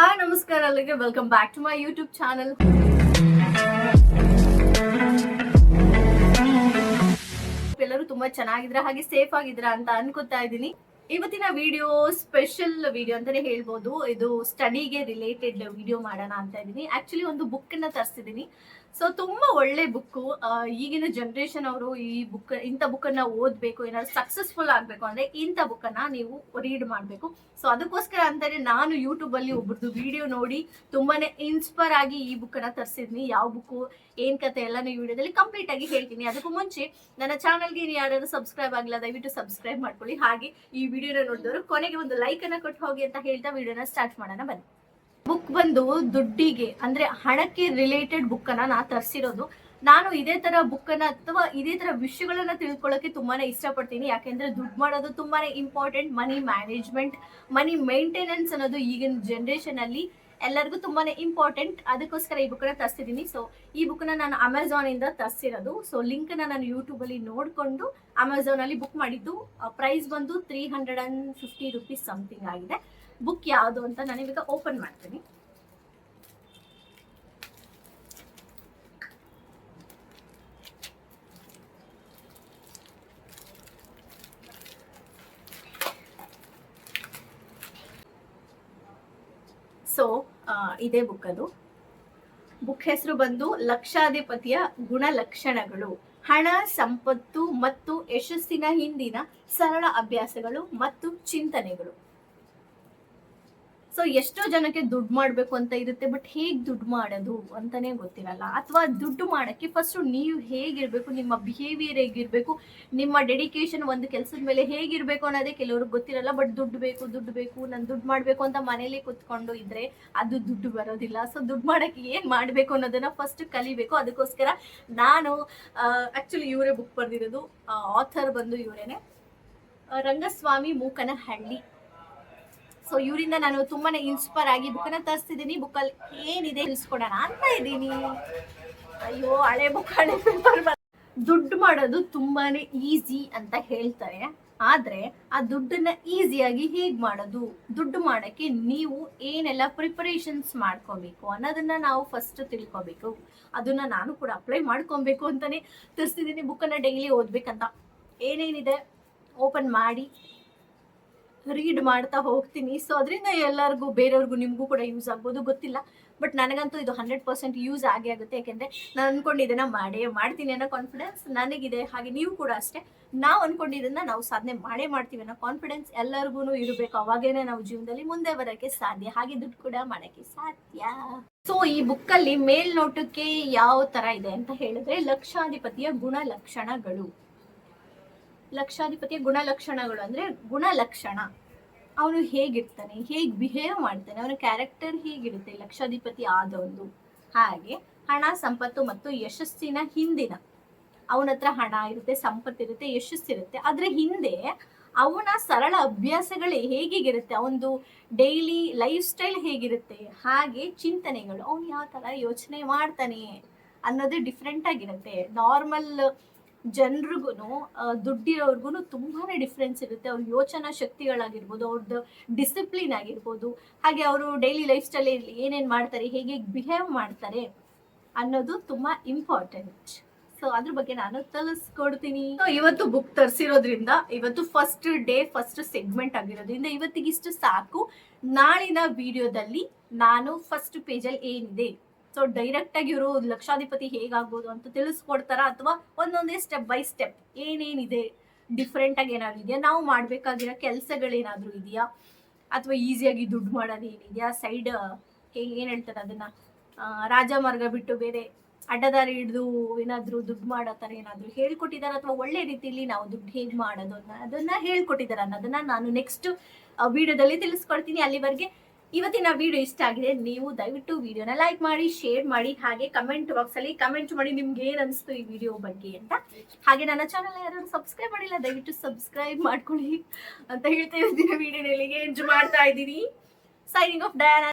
Hi ನಮಸ್ಕಾರ ಎಲ್ಲರಿಗೆ, welcome back to my YouTube channel. ಎಲ್ಲರೂ ತುಂಬಾ ಚೆನ್ನಾಗಿದ್ರ ಹಾಗೆ ಸೇಫ್ ಆಗಿದ್ರ ಅಂತ ಅನ್ಕೋತಾ ಇದ್ದೀನಿ. ಇವತ್ತಿನ ವಿಡಿಯೋ ಸ್ಪೆಷಲ್ ವಿಡಿಯೋ ಅಂತಾನೆ ಹೇಳ್ಬೋದು. ಇದು ಸ್ಟಡಿಗೆ ರಿಲೇಟೆಡ್ ವಿಡಿಯೋ ಮಾಡೋಣ ಅಂತ ಇದ್ದೀನಿ. ಆಕ್ಚುಲಿ ಒಂದು ಬುಕ್ ನ ತರಿಸಿದೀನಿ. ಸೊ ತುಂಬಾ ಒಳ್ಳೆ ಬುಕ್. ಈಗಿನ ಜನರೇಷನ್ ಅವರು ಇಂಥ ಬುಕ್ ಅನ್ನ ಓದ್ಬೇಕು, ಏನಾದ್ರು ಸಕ್ಸಸ್ಫುಲ್ ಆಗ್ಬೇಕು ಅಂದ್ರೆ ಇಂಥ ಬುಕ್ ಅನ್ನ ನೀವು ರೀಡ್ ಮಾಡ್ಬೇಕು. ಸೊ ಅದಕ್ಕೋಸ್ಕರ ಅಂತಾನೆ ನಾನು ಯೂಟ್ಯೂಬ್ ಅಲ್ಲಿ ಒಬ್ಬರದು ವಿಡಿಯೋ ನೋಡಿ ತುಂಬಾನೇ ಇನ್ಸ್ಪೈರ್ ಆಗಿ ಈ ಬುಕ್ ಅನ್ನ ತರಿಸಿದ್ನಿ. ಯಾವ ಬುಕ್, ಏನ್ ಕತೆ ಎಲ್ಲ ಈ ವಿಡಿಯೋದಲ್ಲಿ ಕಂಪ್ಲೀಟ್ ಆಗಿ ಹೇಳ್ತೀನಿ. ಅದಕ್ಕೂ ಮುಂಚೆ ನನ್ನ ಚಾನಲ್ಗೆ ಯಾರು ಸಬ್ಸ್ಕ್ರೈಬ್ ಆಗಿಲ್ಲ ದಯವಿಟ್ಟು ಸಬ್ಸ್ಕ್ರೈಬ್ ಮಾಡ್ಕೊಳ್ಳಿ. ಹಾಗೆ ಈ ವಿಡಿಯೋನ ನೋಡಿದವರು ಕೊನೆಗೆ ಒಂದು ಲೈಕ್ ಅನ್ನ ಕೊಟ್ಟು ಹೋಗಿ ಅಂತ ಹೇಳ್ತಾ ವಿಡಿಯೋನ ಸ್ಟಾರ್ಟ್ ಮಾಡೋಣ ಬನ್ನಿ. ಬುಕ್ ಬಂದು ದುಡ್ಡಿಗೆ ಅಂದ್ರೆ ಹಣಕ್ಕೆ ರಿಲೇಟೆಡ್ ಬುಕ್ ಅನ್ನ ನಾ ತರಿಸಿರೋದು. ನಾನು ಇದೇ ತರ ಬುಕ್ ಅನ್ನ ಅಥವಾ ಇದೇ ತರ ವಿಷಯಗಳನ್ನ ತಿಳ್ಕೊಳ್ಳೋಕೆ ತುಂಬಾನೇ ಇಷ್ಟಪಡ್ತೀನಿ. ಯಾಕೆಂದ್ರೆ ದುಡ್ಡು ಮಾಡೋದು ತುಂಬಾನೇ ಇಂಪಾರ್ಟೆಂಟ್. ಮನಿ ಮ್ಯಾನೇಜ್ಮೆಂಟ್, ಮನಿ ಮೇಂಟೆನೆನ್ಸ್ ಅನ್ನೋದು ಈಗಿನ ಜನರೇಷನ್ ಅಲ್ಲಿ ಎಲ್ಲರಿಗೂ ತುಂಬಾನೇ ಇಂಪಾರ್ಟೆಂಟ್. ಅದಕ್ಕೋಸ್ಕರ ಈ ಬುಕ್ ನ ತರಿಸಿದೀನಿ. ಸೊ ಈ ಬುಕ್ ನ ನಾನು ಅಮೆಝಾನ್ ಇಂದ ತರಿಸಿರೋದು. ಸೊ ಲಿಂಕ್ ನ ನಾನು ಯೂಟ್ಯೂಬ್ ಅಲ್ಲಿ ನೋಡ್ಕೊಂಡು ಅಮೆಝಾನ್ ಅಲ್ಲಿ ಬುಕ್ ಮಾಡಿದ್ದು. ಪ್ರೈಸ್ ಬಂದು 350 ರೂಪೀಸ್ ಸಮಥಿಂಗ್ ಆಗಿದೆ. ಬುಕ್ ಯಾವುದು ಅಂತ ನಾನು ಇವಾಗ ಓಪನ್ ಮಾಡ್ತೀನಿ. ಸೊ ಇದೇ ಬುಕ್. ಅದು ಬುಕ್ ಹೆಸರು ಬಂದು ಲಕ್ಷಾಧಿಪತಿಯ ಗುಣಲಕ್ಷಣಗಳು, ಹಣ, ಸಂಪತ್ತು ಮತ್ತು ಯಶಸ್ಸಿನ ಹಿಂದಿನ ಸರಳ ಅಭ್ಯಾಸಗಳು ಮತ್ತು ಚಿಂತನೆಗಳು. ಸೊ ಎಷ್ಟೋ ಜನಕ್ಕೆ ದುಡ್ಡು ಮಾಡ್ಬೇಕು ಅಂತ ಇರುತ್ತೆ, ಬಟ್ ಹೇಗ್ ದುಡ್ಡು ಮಾಡೋದು ಅಂತಾನೆ ಗೊತ್ತಿರಲ್ಲ. ಅಥವಾ ದುಡ್ಡು ಮಾಡಕ್ಕೆ ಫಸ್ಟ್ ನೀವು ಹೇಗಿರ್ಬೇಕು, ನಿಮ್ಮ ಬಿಹೇವಿಯರ್ ಹೇಗಿರ್ಬೇಕು, ನಿಮ್ಮ ಡೆಡಿಕೇಶನ್ ಒಂದು ಕೆಲಸದ ಮೇಲೆ ಹೇಗಿರ್ಬೇಕು ಅನ್ನೋದೇ ಕೆಲವ್ರಿಗೆ ಗೊತ್ತಿರಲ್ಲ. ಬಟ್ ದುಡ್ಡು ಬೇಕು, ನಾನು ದುಡ್ಡು ಮಾಡ್ಬೇಕು ಅಂತ ಮನೇಲಿ ಕುತ್ಕೊಂಡು ಇದ್ರೆ ಅದು ದುಡ್ಡು ಬರೋದಿಲ್ಲ. ಸೊ ದುಡ್ಡು ಮಾಡಕ್ಕೆ ಏನ್ ಮಾಡ್ಬೇಕು ಅನ್ನೋದನ್ನ ಫಸ್ಟ್ ಕಲಿಬೇಕು. ಅದಕ್ಕೋಸ್ಕರ ನಾನು ಆಕ್ಚುಲಿ ಇವರೇ ಬುಕ್ ಬರ್ದಿರೋದು. ಆಥರ್ ಬಂದು ಇವರೇನೆ, ರಂಗಸ್ವಾಮಿ ಮೂಕನಹಳ್ಳಿ. ಸೊ ಇವರಿಂದ ನಾನು ತುಂಬಾನೇ ಇನ್ಸ್ಪೈರ್ ಆಗಿ ಬುಕ್ಕನ್ನ ತರಿಸ್ತಿದ್ದೀನಿ. ಬುಕ್ಕಲ್ಲಿ ಏನಿದೆ ತಿಳಿಸ್ಕೊಡೋಣ ಅಂತ ಇದ್ದೀನಿ. ಅಯ್ಯೋ, ಹಳೆ ಬುಕ್, ಹಳೆ ಪೇಪರ್. ದುಡ್ಡು ಮಾಡೋದು ತುಂಬಾನೇ ಈಸಿ ಅಂತ ಹೇಳ್ತಾರೆ. ಆದ್ರೆ ಆ ದುಡ್ಡನ್ನ ಈಸಿಯಾಗಿ ಹೇಗ್ ಮಾಡೋದು, ದುಡ್ಡು ಮಾಡಕ್ಕೆ ನೀವು ಏನೆಲ್ಲ ಪ್ರಿಪರೇಷನ್ಸ್ ಮಾಡ್ಕೋಬೇಕು ಅನ್ನೋದನ್ನ ನಾವು ಫಸ್ಟ್ ತಿಳ್ಕೊಬೇಕು. ಅದನ್ನ ನಾನು ಕೂಡ ಅಪ್ಲೈ ಮಾಡ್ಕೊಬೇಕು ಅಂತಾನೆ ತರಿಸ್ತಿದ್ದೀನಿ. ಬುಕ್ಕನ್ನ ಡೈಲಿ ಓದ್ಬೇಕಂತ. ಏನೇನಿದೆ ಓಪನ್ ಮಾಡಿ ರೀಡ್ ಮಾಡ್ತಾ ಹೋಗ್ತೀನಿ. ಸೊ ಅದರಿಂದ ಎಲ್ಲರಿಗೂ, ಬೇರೆಯವ್ರಿಗೂ, ನಿಮಗೂ ಕೂಡ ಯೂಸ್ ಆಗ್ಬೋದು, ಗೊತ್ತಿಲ್ಲ. ಬಟ್ ನನಗಂತೂ ಇದು 100% ಯೂಸ್ ಆಗೇ ಆಗುತ್ತೆ. ಯಾಕೆಂದ್ರೆ ನಾನು ಅನ್ಕೊಂಡಿದ್ದನ್ನ ಮಾಡ್ತೀನಿ ಅನ್ನೋ ಕಾನ್ಫಿಡೆನ್ಸ್ ನನಗಿದೆ. ಹಾಗೆ ನೀವು ಕೂಡ ಅಷ್ಟೇ. ನಾವು ಅನ್ಕೊಂಡಿದ್ದನ್ನ ನಾವು ಸಾಧನೆ ಮಾಡ್ತೀವಿ ಅನ್ನೋ ಕಾನ್ಫಿಡೆನ್ಸ್ ಎಲ್ಲರಿಗೂ ಇರಬೇಕು. ಅವಾಗೇನೆ ನಾವು ಜೀವನದಲ್ಲಿ ಮುಂದೆ ಬರೋಕ್ಕೆ ಸಾಧ್ಯ, ಹಾಗೆ ದುಡ್ಡು ಕೂಡ ಮಾಡಕ್ಕೆ ಸಾಧ್ಯ. ಸೊ ಈ ಬುಕ್ ಅಲ್ಲಿ ಮೇಲ್ನೋಟಕ್ಕೆ ಯಾವ ತರ ಇದೆ ಅಂತ ಹೇಳಿದ್ರೆ, ಲಕ್ಷಾಧಿಪತಿಯ ಗುಣಲಕ್ಷಣಗಳು. ಲಕ್ಷಾಧಿಪತಿಯ ಗುಣಲಕ್ಷಣಗಳು ಅಂದ್ರೆ ಗುಣಲಕ್ಷಣ, ಅವನು ಹೇಗಿರ್ತಾನೆ, ಹೇಗ್ ಬಿಹೇವ್ ಮಾಡ್ತಾನೆ, ಅವನ ಕ್ಯಾರೆಕ್ಟರ್ ಹೇಗಿರುತ್ತೆ ಲಕ್ಷಾಧಿಪತಿ ಆದವನು. ಹಾಗೆ ಹಣ, ಸಂಪತ್ತು ಮತ್ತು ಯಶಸ್ಸಿನ ಹಿಂದಿನ, ಅವನ ಹತ್ರ ಹಣ ಇರುತ್ತೆ, ಸಂಪತ್ತಿರುತ್ತೆ, ಯಶಸ್ಸಿರುತ್ತೆ. ಆದ್ರೆ ಹಿಂದೆ ಅವನ ಸರಳ ಅಭ್ಯಾಸಗಳೇ ಹೇಗಿರುತ್ತೆ, ಅವನದು ಡೈಲಿ ಲೈಫ್ ಸ್ಟೈಲ್ ಹೇಗಿರುತ್ತೆ, ಹಾಗೆ ಚಿಂತನೆಗಳು, ಅವನು ಯಾವ ತರ ಯೋಚನೆ ಮಾಡ್ತಾನೆ ಅನ್ನೋದು ಡಿಫ್ರೆಂಟ್ ಆಗಿರುತ್ತೆ. ನಾರ್ಮಲ್ ಜನರಿಗೂ ದುಡ್ಡಿರೋರ್ಗು ತುಂಬಾನೇ ಡಿಫ್ರೆನ್ಸ್ ಇರುತ್ತೆ. ಅವ್ರ ಯೋಚನಾ ಶಕ್ತಿಗಳಾಗಿರ್ಬೋದು, ಅವ್ರದ್ದು ಡಿಸಿಪ್ಲಿನ್ ಆಗಿರ್ಬೋದು, ಹಾಗೆ ಅವರು ಡೈಲಿ ಲೈಫ್ ಸ್ಟೈಲ್ ಏನೇನ್ ಮಾಡ್ತಾರೆ, ಹೇಗೆ ಬಿಹೇವ್ ಮಾಡ್ತಾರೆ ಅನ್ನೋದು ತುಂಬಾ ಇಂಪಾರ್ಟೆಂಟ್. ಸೊ ಅದ್ರ ಬಗ್ಗೆ ನಾನು ತಿಳಿಸ್ಕೊಡ್ತೀನಿ. ಇವತ್ತು ಬುಕ್ ತರಿಸಿರೋದ್ರಿಂದ ಇವತ್ತು ಫಸ್ಟ್ ಡೇ, ಫಸ್ಟ್ ಸೆಗ್ಮೆಂಟ್ ಆಗಿರೋದ್ರಿಂದ ಇವತ್ತಿಗಿಷ್ಟು ಸಾಕು. ನಾಳಿನ ವಿಡಿಯೋದಲ್ಲಿ ನಾನು ಫಸ್ಟ್ ಪೇಜಲ್ಲಿ ಏನಿದೆ, ಸೊ ಡೈರೆಕ್ಟ್ ಆಗಿ ಇವರು ಲಕ್ಷಾಧಿಪತಿ ಹೇಗಾಗ್ಬೋದು ಅಂತ ತಿಳಿಸ್ಕೊಡ್ತಾರ, ಅಥವಾ ಒಂದೊಂದೇ ಸ್ಟೆಪ್ ಬೈ ಸ್ಟೆಪ್ ಏನೇನಿದೆ, ಡಿಫ್ರೆಂಟ್ ಆಗಿ ಏನಾದ್ರು ಇದೆಯಾ, ನಾವು ಮಾಡ್ಬೇಕಾಗಿರೋ ಕೆಲಸಗಳೇನಾದ್ರೂ ಇದೆಯಾ, ಅಥವಾ ಈಸಿಯಾಗಿ ದುಡ್ಡು ಮಾಡೋದು ಏನಿದೆಯಾ, ಸೈಡ್ ಏನ್ ಹೇಳ್ತಾರೆ ಅದನ್ನ, ರಾಜಮಾರ್ಗ ಬಿಟ್ಟು ಬೇರೆ ಅಡ್ಡದಾರಿ ಹಿಡಿದು ಏನಾದ್ರು ದುಡ್ಡು ಮಾಡೋ ತರ ಏನಾದ್ರು ಹೇಳ್ಕೊಟ್ಟಿದ್ದಾರೆ, ಅಥವಾ ಒಳ್ಳೆ ರೀತಿಯಲ್ಲಿ ನಾವು ದುಡ್ಡು ಹೇಗ್ ಮಾಡೋದು ಅದನ್ನ ಹೇಳ್ಕೊಟ್ಟಿದ್ದಾರೆ ಅನ್ನೋದನ್ನ ನಾನು ನೆಕ್ಸ್ಟ್ ವಿಡಿಯೋದಲ್ಲಿ ತಿಳಿಸ್ಕೊಡ್ತೀನಿ. ಅಲ್ಲಿವರೆಗೆ ಇವತ್ತಿನ ವಿಡಿಯೋ ಇಷ್ಟ ಆಗಿದೆ, ನೀವು ದಯವಿಟ್ಟು ವಿಡಿಯೋನ ಲೈಕ್ ಮಾಡಿ, ಶೇರ್ ಮಾಡಿ, ಹಾಗೆ ಕಮೆಂಟ್ ಬಾಕ್ಸ್ ಅಲ್ಲಿ ಕಮೆಂಟ್ ಮಾಡಿ ನಿಮ್ಗೆ ಏನ್ ಅನಿಸ್ತು ಈ ವಿಡಿಯೋ ಬಗ್ಗೆ ಅಂತ. ಹಾಗೆ ನನ್ನ ಚಾನಲ್ ಯಾರು ಸಬ್ಸ್ಕ್ರೈಬ್ ಮಾಡಿಲ್ಲ ದಯವಿಟ್ಟು ಸಬ್ಸ್ಕ್ರೈಬ್ ಮಾಡ್ಕೊಳ್ಳಿ ಅಂತ ಹೇಳ್ತಾ ಇದ್ದೀನಿ. ವಿಡಿಯೋನ ಎಲ್ಲಿಗೆ ಎಂಜಾಯ್ ಮಾಡ್ತಾ ಇದ್ದೀನಿ. Signing off Diana.